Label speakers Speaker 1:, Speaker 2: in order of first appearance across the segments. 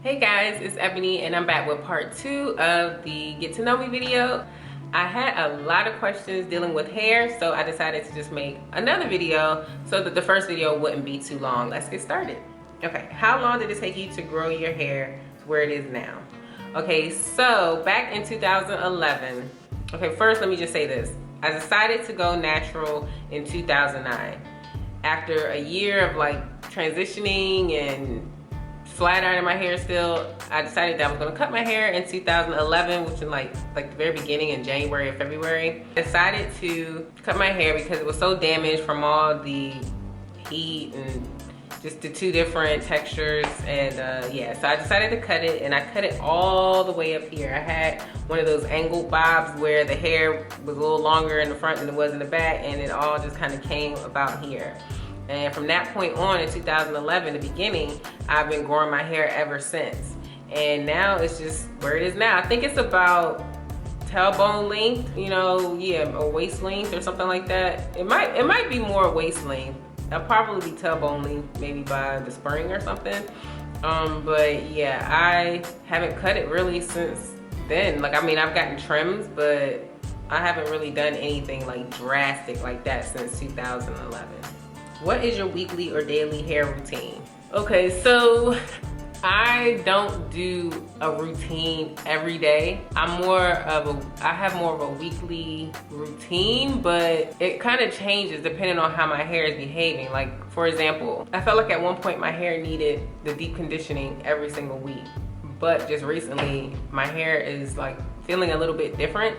Speaker 1: Hey guys, it's Ebony and I'm back with part 2 of the Get to Know Me video. I had a lot of questions dealing with hair, so I decided to just make another video so that the first video wouldn't be too long. Let's get started. Okay, how long did it take you to grow your hair to where it is now? Okay, so back in 2011, okay, first let me just say this. I decided to go natural in 2009. After a year of like transitioning and flat ironing my hair still, I decided that I was gonna cut my hair in 2011, which in like the very beginning in January or February. I decided to cut my hair because it was so damaged from all the heat and just the two different textures. And yeah, so I decided to cut it, and I cut it all the way up here. I had one of those angled bobs where the hair was a little longer in the front than it was in the back, and it all just kind of came about here. And from that point on in 2011, the beginning, I've been growing my hair ever since. And now it's just where it is now. I think it's about tailbone length, you know, yeah, or waist length or something like that. It might be more waist length. That'll probably be tailbone length maybe by the spring or something. But yeah, I haven't cut it really since then. Like, I mean, I've gotten trims, but I haven't really done anything like drastic like that since 2011. What is your weekly or daily hair routine? Okay, so I don't do a routine every day. I have more of a weekly routine, but it kind of changes depending on how my hair is behaving. Like, for example, I felt like at one point my hair needed the deep conditioning every single week, but just recently my hair is like feeling a little bit different.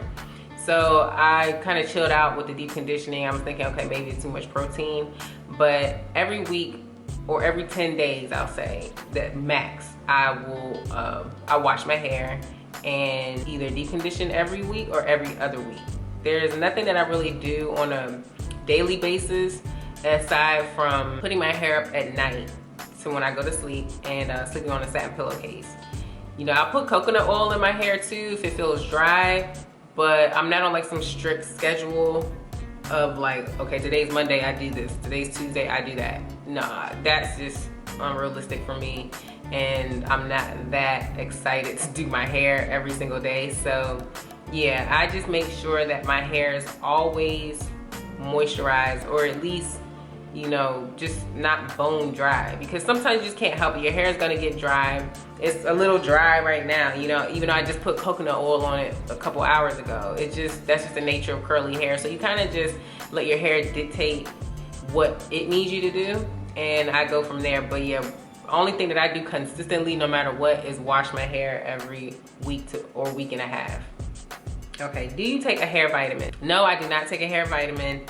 Speaker 1: So I kind of chilled out with the deep conditioning. I was thinking, okay, maybe it's too much protein. But every week or every 10 days, I'll say, that max, I wash my hair and either deep condition every week or every other week. There's nothing that I really do on a daily basis aside from putting my hair up at night, so when I go to sleep, and sleeping on a satin pillowcase. You know, I'll put coconut oil in my hair too if it feels dry, but I'm not on like some strict schedule of like, okay, today's Monday, I do this. Today's Tuesday, I do that. Nah, that's just unrealistic for me. And I'm not that excited to do my hair every single day. So yeah, I just make sure that my hair is always moisturized, or at least, you know, just not bone dry, because sometimes you just can't help it. Your hair is gonna get dry. It's a little dry right now, you know, even though I just put coconut oil on it a couple hours ago. That's just the nature of curly hair. So you kind of just let your hair dictate what it needs you to do, and I go from there. But yeah, only thing that I do consistently, no matter what, is wash my hair every week or week and a half. Okay, do you take a hair vitamin? No, I do not take a hair vitamin.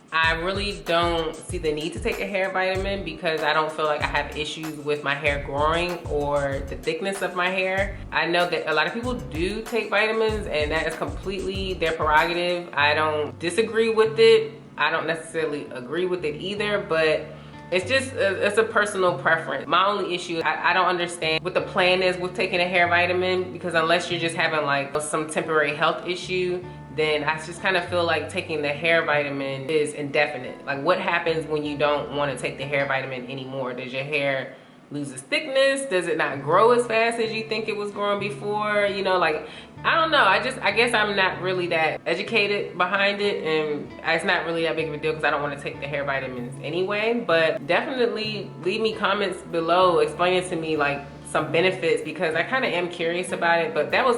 Speaker 1: I really don't see the need to take a hair vitamin because I don't feel like I have issues with my hair growing or the thickness of my hair. I know that a lot of people do take vitamins, and that is completely their prerogative. I don't disagree with it. I don't necessarily agree with it either, but it's just, it's a personal preference. My only issue, I don't understand what the plan is with taking a hair vitamin, because unless you're just having like some temporary health issue, then I just kind of feel like taking the hair vitamin is indefinite. Like, what happens when you don't want to take the hair vitamin anymore? Does your hair lose its thickness? Does it not grow as fast as you think it was growing before? You know, like, I don't know. I guess I'm not really that educated behind it, and it's not really that big of a deal because I don't want to take the hair vitamins anyway. But definitely leave me comments below explaining to me like some benefits, because I kind of am curious about it. But that's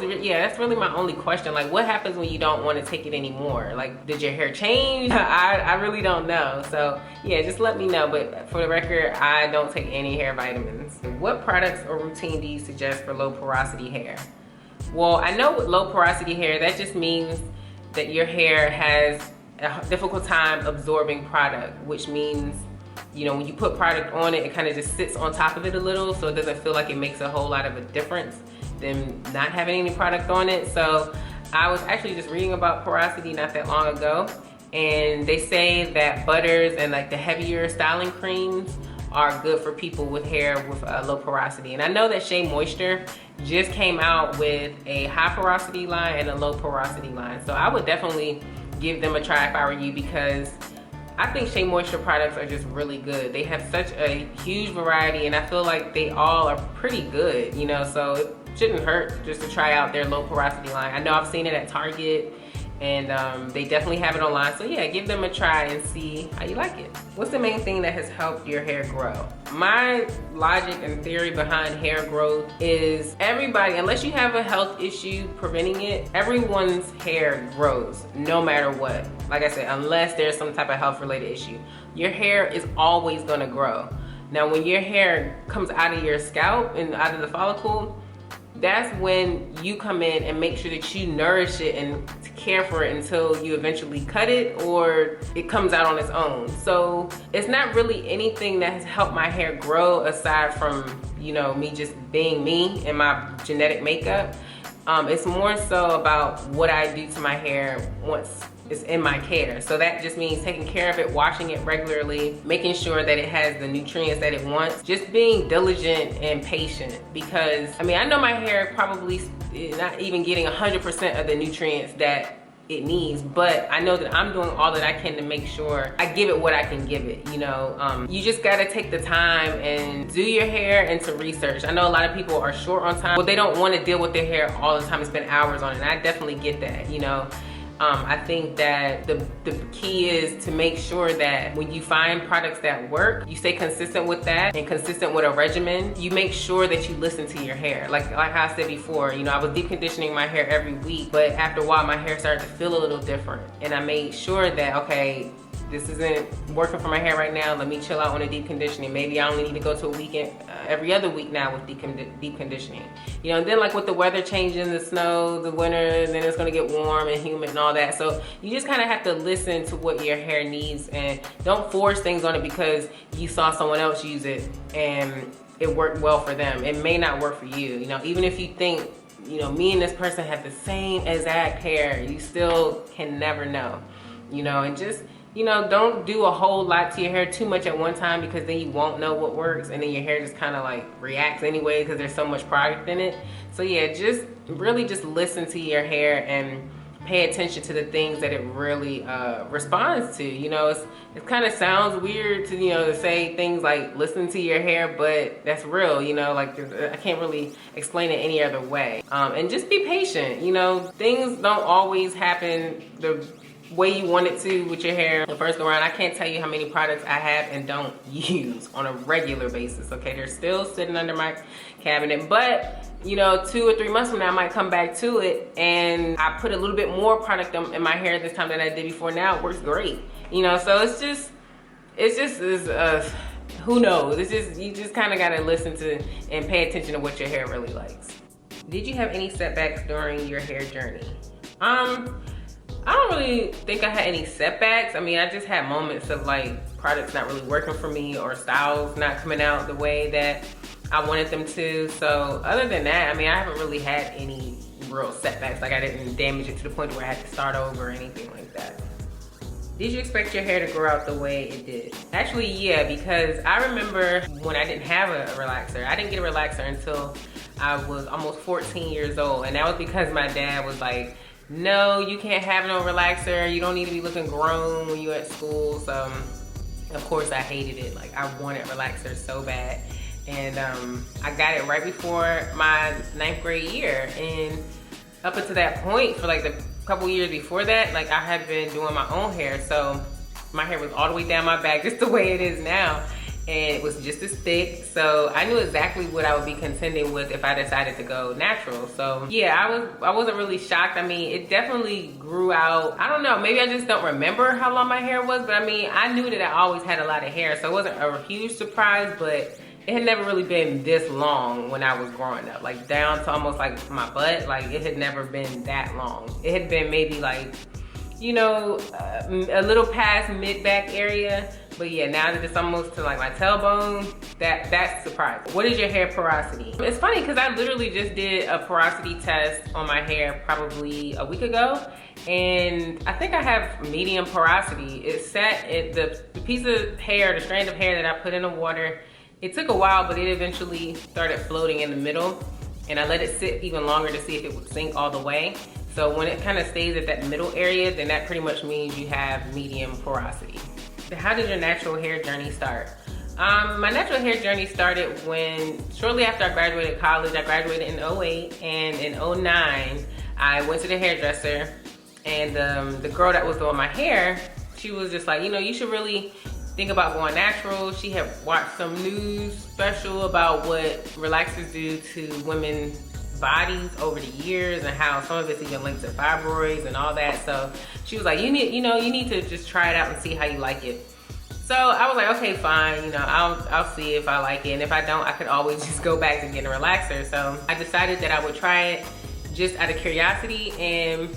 Speaker 1: really my only question. Like, what happens when you don't want to take it anymore? Like, did your hair change? I really don't know. So yeah, just let me know. But for the record, I don't take any hair vitamins. What products or routine do you suggest for low porosity hair? Well, I know with low porosity hair, that just means that your hair has a difficult time absorbing product, which means, you know, when you put product on it, it kind of just sits on top of it a little, so it doesn't feel like it makes a whole lot of a difference than not having any product on it. So I was actually just reading about porosity not that long ago, and they say that butters and like the heavier styling creams are good for people with hair with low porosity. And I know that Shea Moisture just came out with a high porosity line and a low porosity line, so I would definitely give them a try if I were you, because I think Shea Moisture products are just really good. They have such a huge variety, and I feel like they all are pretty good, you know, so it shouldn't hurt just to try out their low porosity line. I know I've seen it at Target, and they definitely have it online. So yeah, give them a try and see how you like it. What's the main thing that has helped your hair grow? My logic and theory behind hair growth is everybody, unless you have a health issue preventing it, everyone's hair grows no matter what. Like I said, unless there's some type of health related issue, your hair is always gonna grow. Now, when your hair comes out of your scalp and out of the follicle, that's when you come in and make sure that you nourish it and care for it until you eventually cut it or it comes out on its own. So it's not really anything that has helped my hair grow aside from, you know, me just being me and my genetic makeup. It's more so about what I do to my hair once it's in my care. So that just means taking care of it, washing it regularly, making sure that it has the nutrients that it wants, just being diligent and patient. Because, I mean, I know my hair probably is not even getting 100% of the nutrients that it needs, but I know that I'm doing all that I can to make sure I give it what I can give it, you know. You just gotta take the time and do your hair and to research. I know a lot of people are short on time, but they don't want to deal with their hair all the time and spend hours on it, and I definitely get that, you know. I think that the key is to make sure that when you find products that work, you stay consistent with that and consistent with a regimen. You make sure that you listen to your hair. Like I said before, you know, I was deep conditioning my hair every week, but after a while my hair started to feel a little different. And I made sure that, okay, this isn't working for my hair right now. Let me chill out on a deep conditioning. Maybe I only need to go to a weekend every other week now with deep conditioning. You know, and then like with the weather changing, the snow, the winter, then it's gonna get warm and humid and all that. So you just kind of have to listen to what your hair needs and don't force things on it because you saw someone else use it and it worked well for them. It may not work for you. You know, even if you think, you know, me and this person have the same exact hair, you still can never know. You know, and just, you know, don't do a whole lot to your hair too much at one time because then you won't know what works and then your hair just kind of like reacts anyway because there's so much product in it. So yeah, just really just listen to your hair and pay attention to the things that it really responds to. You know, it kind of sounds weird to, you know, to say things like listen to your hair, but that's real, you know, like I can't really explain it any other way. And just be patient, you know, things don't always happen the way you want it to with your hair the first go around. I can't tell you how many products I have and don't use on a regular basis, okay? They're still sitting under my cabinet, but you know, 2 or 3 months from now I might come back to it and I put a little bit more product in my hair this time than I did before. Now it works great, you know. So it's just who knows. It's just, you just kind of got to listen to and pay attention to what your hair really likes. Did you have any setbacks during your hair journey? I don't really think I had any setbacks. I mean, I just had moments of like products not really working for me or styles not coming out the way that I wanted them to. So other than that, I mean, I haven't really had any real setbacks. Like I didn't damage it to the point where I had to start over or anything like that. Did you expect your hair to grow out the way it did? Actually, yeah, because I remember when I didn't have a relaxer. I didn't get a relaxer until I was almost 14 years old. And that was because my dad was like, no, you can't have no relaxer. You don't need to be looking grown when you're at school. So, of course, I hated it. Like, I wanted relaxers so bad. And I got it right before my 9th grade year. And up until that point, for like the couple years before that, like I had been doing my own hair. So my hair was all the way down my back, just the way it is now. And it was just as thick. So I knew exactly what I would be contending with if I decided to go natural. So yeah, I wasn't really shocked. I mean, it definitely grew out. I don't know, maybe I just don't remember how long my hair was, but I mean, I knew that I always had a lot of hair. So it wasn't a huge surprise, but it had never really been this long when I was growing up. Like down to almost like my butt, like it had never been that long. It had been maybe like, you know, a little past mid-back area. But yeah, now that it's almost to like my tailbone, that's surprising. What is your hair porosity? It's funny because I literally just did a porosity test on my hair probably a week ago. And I think I have medium porosity. It sat at the piece of hair, the strand of hair that I put in the water. It took a while, but it eventually started floating in the middle. And I let it sit even longer to see if it would sink all the way. So when it kind of stays at that middle area, then that pretty much means you have medium porosity. How did your natural hair journey start? My natural hair journey started shortly after I graduated college. I graduated in 08, and in 09, I went to the hairdresser, and the girl that was doing my hair, she was just like, you know, you should really think about going natural. She had watched some news special about what relaxers do to women's bodies over the years, and how some of it's even linked to fibroids and all that. So she was like, you need to just try it out and see how you like it. So I was like, okay, fine, you know, I'll see if I like it, and if I don't, I could always just go back and get a relaxer. So I decided that I would try it just out of curiosity, and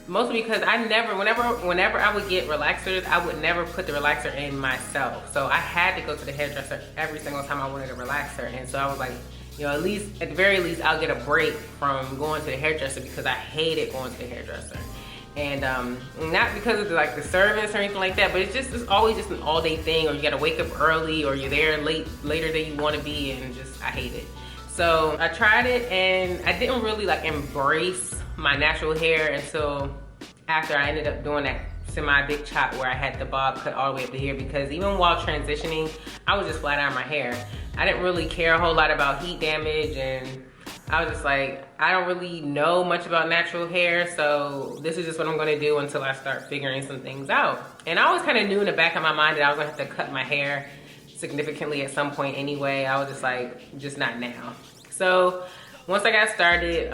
Speaker 1: mostly because whenever I would get relaxers, I would never put the relaxer in myself. So I had to go to the hairdresser every single time I wanted a relaxer. And so I was like, you know, at the very least, I'll get a break from going to the hairdresser, because I hated going to the hairdresser. And not because of the service or anything like that, but it's always just an all-day thing, or you gotta wake up early, or you're there later than you want to be, and I hate it. So I tried it, and I didn't really embrace my natural hair until after I ended up doing that semi-big chop where I had the bob cut all the way up to here, because even while transitioning, I was just flat iron my hair. I didn't really care a whole lot about heat damage, and I was just like, I don't really know much about natural hair, so this is just what I'm gonna do until I start figuring some things out. And I always kind of knew in the back of my mind that I was gonna have to cut my hair significantly at some point anyway. I was just like, just not now. So once I got started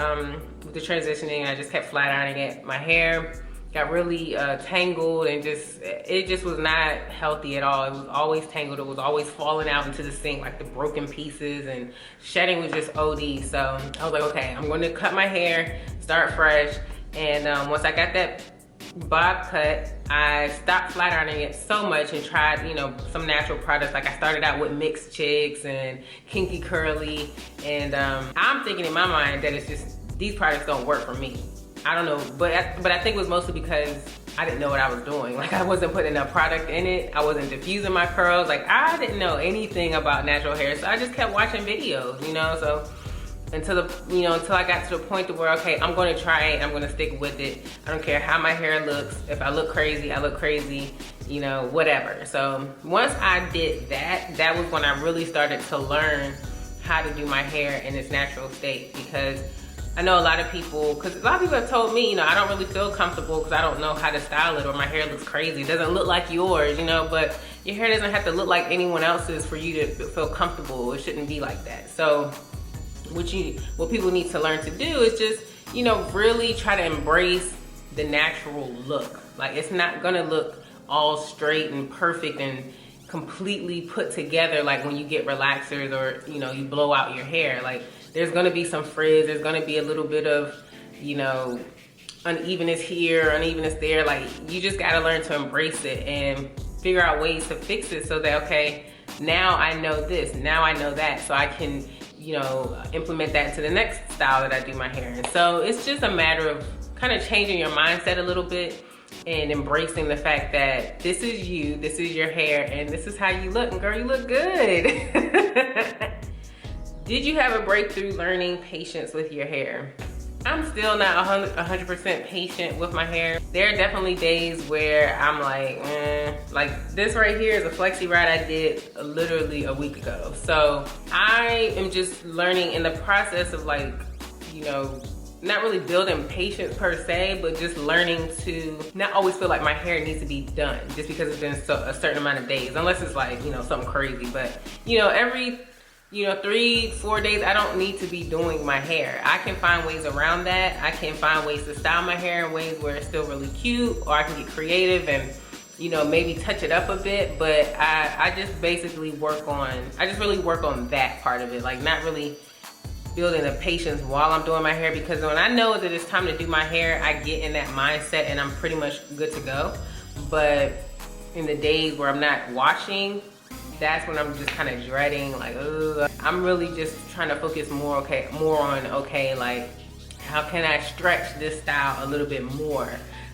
Speaker 1: with the transitioning, I just kept flat ironing it. My hair got really tangled, and it just was not healthy at all. It was always tangled. It was always falling out into the sink, like the broken pieces, and shedding was just OD. So I was like, okay, I'm going to cut my hair, start fresh. And once I got that bob cut, I stopped flat ironing it so much and tried, you know, some natural products. Like I started out with Mixed Chicks and Kinky Curly, and I'm thinking in my mind that it's just, these products don't work for me. I don't know, but I think it was mostly because I didn't know what I was doing. Like I wasn't putting enough product in it. I wasn't diffusing my curls. Like I didn't know anything about natural hair, so I just kept watching videos, you know. So until I got to the point to where, okay, I'm going to try it. I'm going to stick with it. I don't care how my hair looks. If I look crazy, I look crazy, you know, whatever. So once I did that, that was when I really started to learn how to do my hair in its natural state, because I know a lot of people have told me, you know, I don't really feel comfortable because I don't know how to style it, or my hair looks crazy. It doesn't look like yours, you know, but your hair doesn't have to look like anyone else's for you to feel comfortable. It shouldn't be like that. So what people need to learn to do is just, you know, really try to embrace the natural look. Like it's not gonna look all straight and perfect and completely put together like when you get relaxers, or, you know, you blow out your hair. Like there's gonna be some frizz, there's gonna be a little bit of, you know, unevenness here, unevenness there. Like you just gotta learn to embrace it and figure out ways to fix it, so that, okay, now I know this, now I know that, so I can, you know, implement that into the next style that I do my hair. And so it's just a matter of kind of changing your mindset a little bit and embracing the fact that this is you, this is your hair, and this is how you look. And girl, you look good. Did you have a breakthrough learning patience with your hair? I'm still not 100% patient with my hair. There are definitely days where I'm like this right here is a flexi ride I did literally a week ago. So I am just learning in the process of, like, you know, not really building patience per se, but just learning to not always feel like my hair needs to be done just because it's been a certain amount of days, unless it's like, you know, something crazy. But, you know, every, you know, 3-4 days, I don't need to be doing my hair. I can find ways around that. I can find ways to style my hair in ways where it's still really cute, or I can get creative and, you know, maybe touch it up a bit. But I just basically I just really work on that part of it. Like not really building the patience while I'm doing my hair, because when I know that it's time to do my hair, I get in that mindset and I'm pretty much good to go. But in the days where I'm not washing, that's when I'm just kind of dreading, like, ugh. I'm really just trying to focus more on, okay, like, how can I stretch this style a little bit more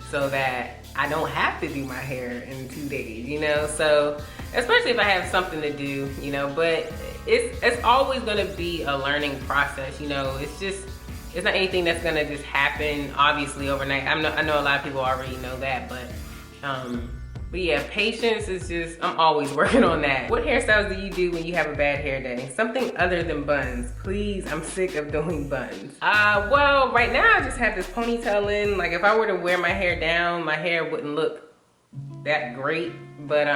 Speaker 1: so that I don't have to do my hair in 2 days, you know? So, especially if I have something to do, you know, but it's always gonna be a learning process, you know? It's not anything that's gonna just happen, obviously, overnight. I know a lot of people already know that, but But yeah, patience is just, I'm always working on that. What hairstyles do you do when you have a bad hair day? Something other than buns. Please, I'm sick of doing buns. Well, right now I just have this ponytail in. Like if I were to wear my hair down, my hair wouldn't look that great. But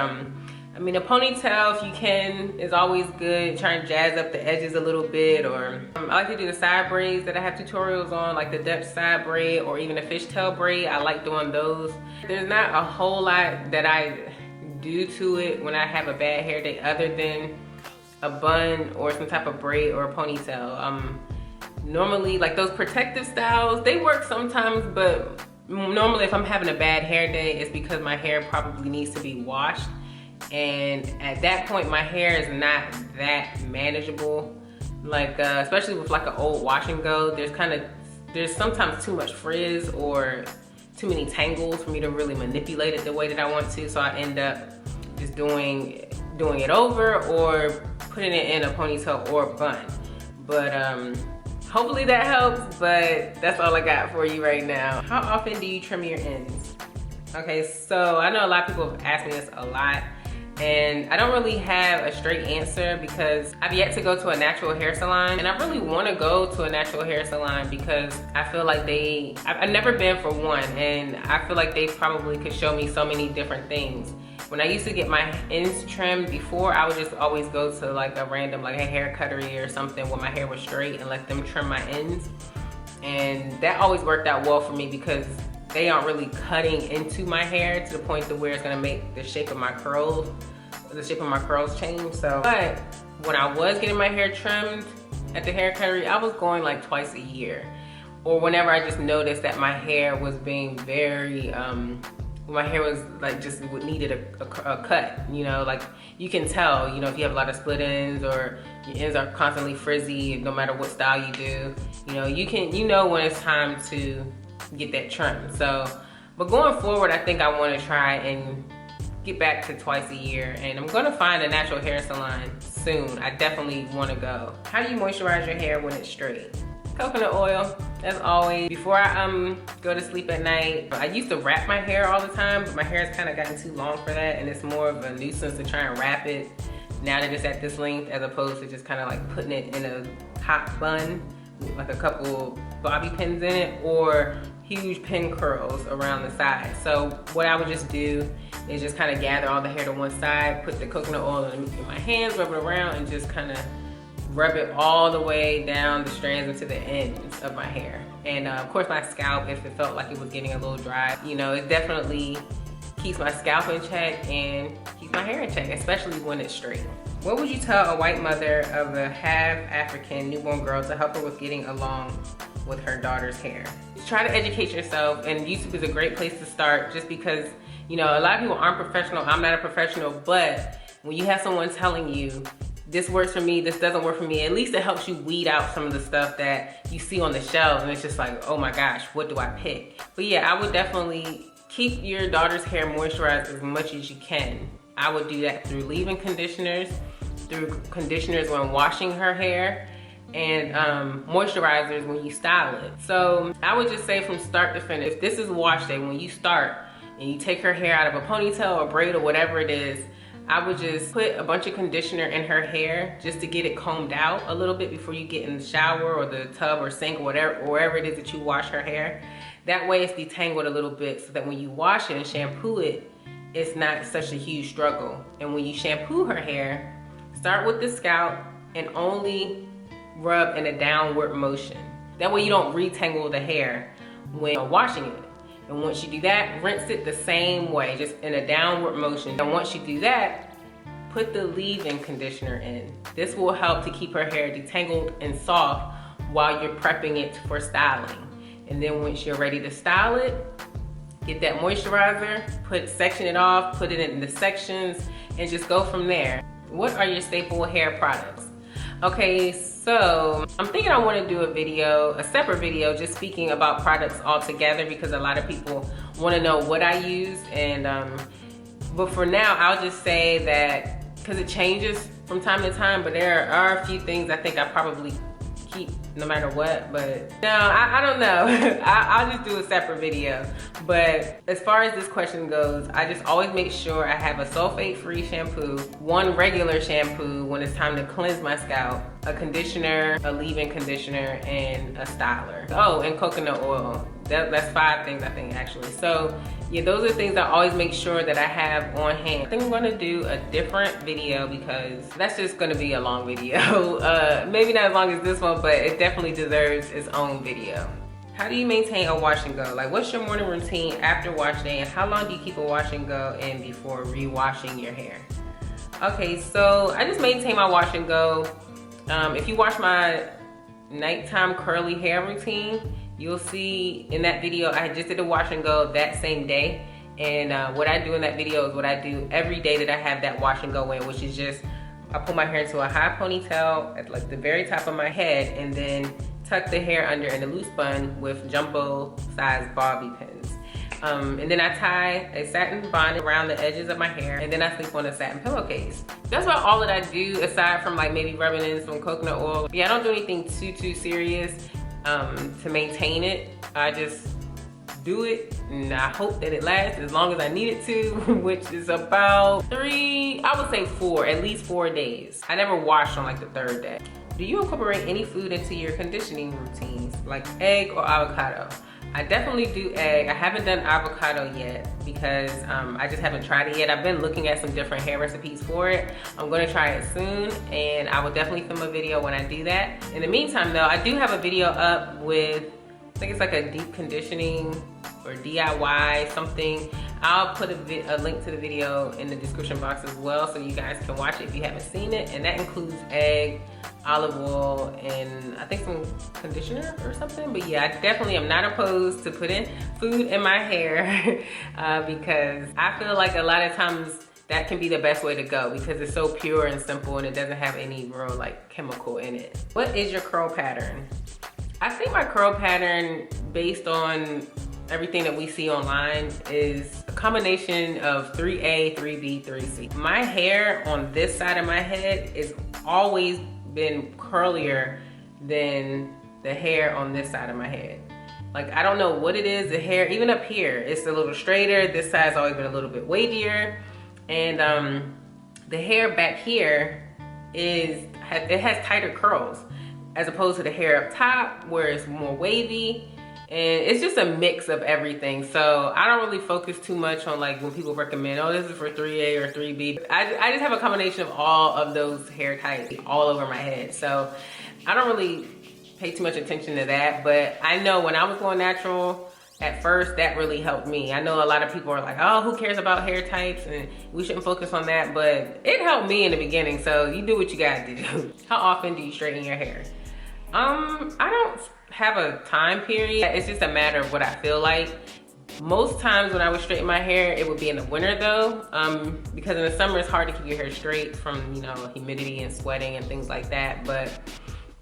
Speaker 1: I mean, a ponytail, if you can, is always good. Try and jazz up the edges a little bit. Or I like to do the side braids that I have tutorials on, like the Dutch side braid or even a fishtail braid. I like doing those. There's not a whole lot that I do to it when I have a bad hair day other than a bun or some type of braid or a ponytail. Normally, like those protective styles, they work sometimes, but normally if I'm having a bad hair day, it's because my hair probably needs to be washed. And at that point, my hair is not that manageable. Like, especially with like an old wash and go, there's sometimes too much frizz or too many tangles for me to really manipulate it the way that I want to. So I end up just doing it over or putting it in a ponytail or bun. But hopefully that helps, but that's all I got for you right now. How often do you trim your ends? Okay, so I know a lot of people have asked me this a lot, and I don't really have a straight answer because I've yet to go to a natural hair salon, and I really want to go to a natural hair salon because I feel like I've never been for one, and I feel like they probably could show me so many different things. When I used to get my ends trimmed before, I would just always go to like a random, like a hair cuttery or something where my hair was straight and let them trim my ends. And that always worked out well for me because they aren't really cutting into my hair to the point to where it's gonna make the shape of my curls change. So, but when I was getting my hair trimmed at the hair cuttery, I was going like twice a year. Or whenever I just noticed that my hair was being very, my hair was like just needed a cut, you know, like you can tell, you know, if you have a lot of split ends or your ends are constantly frizzy, no matter what style you do, you know, you know when it's time to get that trim. So, but going forward, I think I want to try and get back to twice a year, and I'm going to find a natural hair salon soon. I definitely want to go. How do you moisturize your hair when it's straight? Coconut oil, as always. Before I go to sleep at night, I used to wrap my hair all the time, but my hair has kind of gotten too long for that, and it's more of a nuisance to try and wrap it now that it's at this length, as opposed to just kind of like putting it in a hot bun with like a couple bobby pins in it or huge pin curls around the side. So what I would just do is just kind of gather all the hair to one side, put the coconut oil in my hands, rub it around, and just kind of rub it all the way down the strands into the ends of my hair. And of course my scalp, if it felt like it was getting a little dry, you know, it definitely keeps my scalp in check and keeps my hair in check, especially when it's straight. What would you tell a white mother of a half African newborn girl to help her with getting along with her daughter's hair? Try to educate yourself, and YouTube is a great place to start, just because, you know, a lot of people aren't professional. I'm not a professional, but when you have someone telling you, this works for me, this doesn't work for me, at least it helps you weed out some of the stuff that you see on the shelves, and it's just like, oh my gosh, what do I pick? But yeah, I would definitely keep your daughter's hair moisturized as much as you can. I would do that through leave-in conditioners, through conditioners when washing her hair, and moisturizers when you style it. So I would just say from start to finish, if this is wash day, when you start and you take her hair out of a ponytail or braid or whatever it is, I would just put a bunch of conditioner in her hair just to get it combed out a little bit before you get in the shower or the tub or sink or wherever it is that you wash her hair. That way it's detangled a little bit so that when you wash it and shampoo it, it's not such a huge struggle. And when you shampoo her hair, start with the scalp and only rub in a downward motion. That way you don't retangle the hair when washing it. And once you do that, rinse it the same way, just in a downward motion. And once you do that, put the leave-in conditioner in. This will help to keep her hair detangled and soft while you're prepping it for styling. And then once you're ready to style it, get that moisturizer, section it off, put it in the sections, and just go from there. What are your staple hair products? Okay, so I'm thinking I want to do a separate video, just speaking about products all together, because a lot of people want to know what I use. And but for now, I'll just say that, because it changes from time to time, but there are a few things I think I probably keep no matter what, but no, I don't know. I'll just do a separate video. But as far as this question goes, I just always make sure I have a sulfate-free shampoo, one regular shampoo when it's time to cleanse my scalp, a conditioner, a leave-in conditioner, and a styler. Oh, and coconut oil. That's 5 things I think actually. So yeah, those are things I always make sure that I have on hand. I think I'm gonna do a different video because that's just gonna be a long video. Maybe not as long as this one, but it definitely deserves its own video. How do you maintain a wash and go? Like, what's your morning routine after wash day, and how long do you keep a wash and go in before re-washing your hair? Okay, so I just maintain my wash and go. If you watch my nighttime curly hair routine, you'll see in that video, I just did a wash and go that same day. And what I do in that video is what I do every day that I have that wash and go in, which is just, I pull my hair into a high ponytail at like the very top of my head, and then tuck the hair under in a loose bun with jumbo size bobby pins. And then I tie a satin bond around the edges of my hair, and then I sleep on a satin pillowcase. That's about all that I do, aside from like maybe rubbing in some coconut oil. Yeah, I don't do anything too serious to maintain it. I just do it, and I hope that it lasts as long as I need it to, which is about 3, I would say 4, at least 4 days. I never wash on like the 3rd day. Do you incorporate any food into your conditioning routines, like egg or avocado? I definitely do egg. I haven't done avocado yet because I just haven't tried it yet. I've been looking at some different hair recipes for it. I'm gonna try it soon, and I will definitely film a video when I do that. In the meantime though, I do have a video up with, I think it's like a deep conditioning or DIY something. I'll put a link to the video in the description box as well, so you guys can watch it if you haven't seen it. And that includes egg, olive oil, and I think some conditioner or something. But yeah, I definitely am not opposed to putting food in my hair because I feel like a lot of times that can be the best way to go because it's so pure and simple, and it doesn't have any real like chemical in it. What is your curl pattern? I think my curl pattern, based on everything that we see online, is a combination of 3A, 3B, 3C. My hair on this side of my head is always been curlier than the hair on this side of my head. Like, I don't know what it is, the hair, even up here, it's a little straighter. This side's always been a little bit wavier. And the hair back here it has tighter curls as opposed to the hair up top where it's more wavy. And it's just a mix of everything. So I don't really focus too much on like when people recommend, oh, this is for 3A or 3B. I just have a combination of all of those hair types all over my head. So I don't really pay too much attention to that. But I know when I was going natural, at first, that really helped me. I know a lot of people are like, oh, who cares about hair types? And we shouldn't focus on that. But it helped me in the beginning. So you do what you gotta do. How often do you straighten your hair? I don't have a time period. It's just a matter of what I feel like. Most times when I would straighten my hair, it would be in the winter though, because in the summer it's hard to keep your hair straight from, you know, humidity and sweating and things like that. But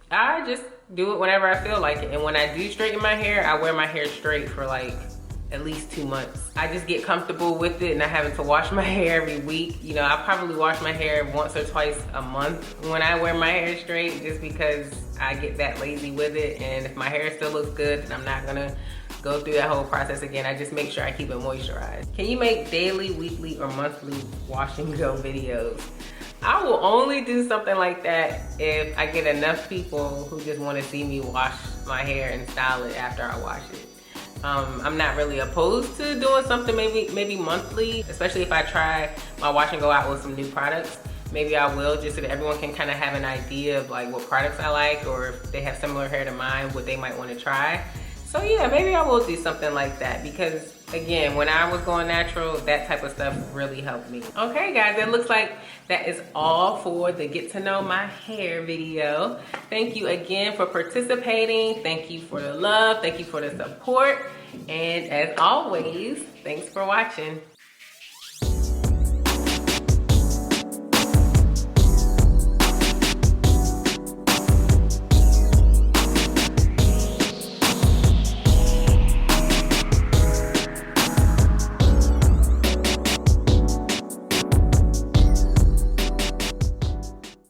Speaker 1: I just do it whenever I feel like it. And when I do straighten my hair, I wear my hair straight for like at least 2 months. I just get comfortable with it, not having to wash my hair every week. You know, I probably wash my hair once or twice a month when I wear my hair straight, just because I get that lazy with it. And if my hair still looks good, then I'm not gonna go through that whole process again. I just make sure I keep it moisturized. Can you make daily, weekly, or monthly wash and go videos? I will only do something like that if I get enough people who just want to see me wash my hair and style it after I wash it. I'm not really opposed to doing something maybe monthly, especially if I try my wash and go out with some new products. Maybe I will, just so that everyone can kind of have an idea of like what products I like, or if they have similar hair to mine, what they might want to try. So yeah, maybe I will do something like that, because again, when I was going natural, that type of stuff really helped me. Okay guys, it looks like that is all for the Get to Know My Hair video. Thank you again for participating. Thank you for the love. Thank you for the support. And as always, thanks for watching.